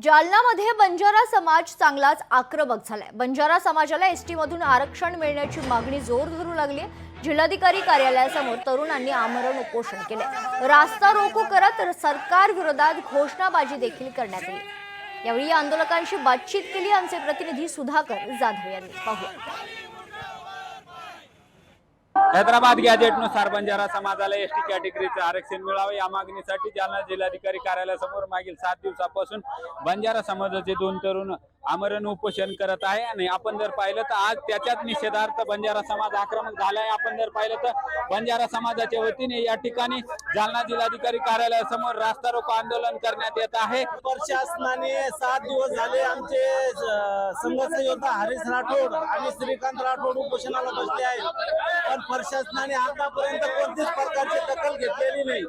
जालनामध्ये बंजारा समाज चांगलाच आक्रमक झालाय। बंजारा समाजाला एसटी मधून आरक्षण मिळण्याची मागणी जोर धरू लागली आहे। जिल्हाधिकारी कार्यालयासमोर तरुणांनी आमरण उपोषण केले। रास्ता रोको करत सरकार विरोधात घोषणाबाजी देखील करण्यात आली। यावेळी आंदोलकांशी बातचीत केली आमचे प्रतिनिधी सुधाकर जाधव यांनी। पाहूया। हैदराबाद गॅजेटनुसार बंजारा समाजाला एसटी कॅटेगरीचे आरक्षण मिळावे या मागणीसाठी जालना जिल्हाधिकारी कार्यालयासमोर मागील 7 दिवसापासून बंजारा समाजाचे 2 तरुण आमरण उपोषण करत आहे। आणि आपण जर पाहिलं तर आज त्याच्याच निषेधार्थ बंजारा समाज आक्रमक झाला आहे। आपण जर पाहिलं तर बंजारा समाजाच्या वतीने या ठिकाणी जालना जिल्हाधिकारी कार्यालयासमोर रास्ता रोको आंदोलन करण्यात येत आहे। प्रशासनाने 7 दिवस झाले आमचे संघर्ष योद्धा हरीश राठोड आणि श्रीकांत राठोड उपोषणाला बसले आहेत, पण प्रशासनाने आतापर्यंत कोणतीच प्रकारची दखल घेतलेली नाही।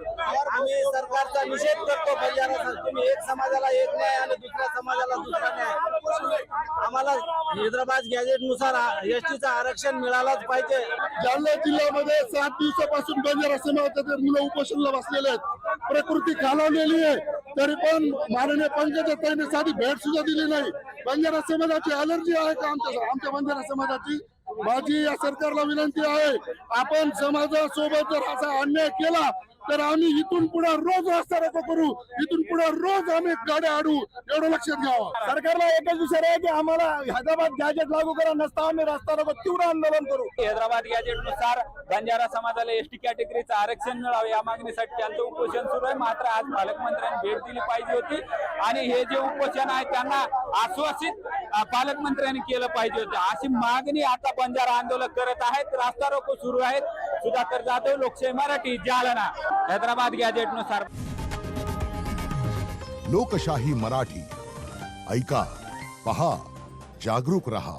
आम्ही सरकारचा निषेध करतो। बंजारा तुम्ही एक समाजाला एक न्याय आणि दुसऱ्या समाजाला दुसरा न्याय। आम्हाला हैदराबाद गॅजेटनुसार एसटीचं आरक्षण मिळालंच पाहिजे। जालना जिल्ह्यामध्ये 7 दिवसापासून बंजारा समाजाचे मुलं उपोषणाला बसलेले आहेत। प्रकृती खालावलेली आहे, तरी पण माननीय पंकजाताईंनी साधी भेट सुद्धा दिली नाही। बंजारा समाजाची अलर्जी आहे का आमच्या बंजारा समाजाची? माझी या सरकारला विनंती आहे, आपण समाजासोबत जर असा अन्याय केला तर आम्ही इथून पुढे रोज रस्ता रोको करू, इथून पुढे रोज आम्ही गाड्या आडू, एवढं लक्षात घ्यावं। सरकारला एकच विचार आहे की आम्हाला हैदराबाद गॅजेट लागू करा, नसता आम्ही रस्ता रोको तीव्र आंदोलन करू। हैदराबाद गॅजेटनुसार बंजारा समाजाला एसटी कॅटेगरीचं आरक्षण मिळावे या मागणीसाठी त्यांचं उपोषण सुरू आहे। मात्र आज पालकमंत्र्यांनी भेट दिली पाहिजे होती आणि हे जे उपोषण आहे त्यांना आश्वासित पालकमंत्र्यांनी केलं पाहिजे होतं, अशी मागणी आता बंजारा आंदोलक करत आहेत। रास्ता रोको सुरू आहेत। सुधाकर जाधव, लोकशाही मराठी, जालना। हैदराबाद गॅजेटनुसार लोकशाही मराठी ऐका, पहा, जागरूक रहा।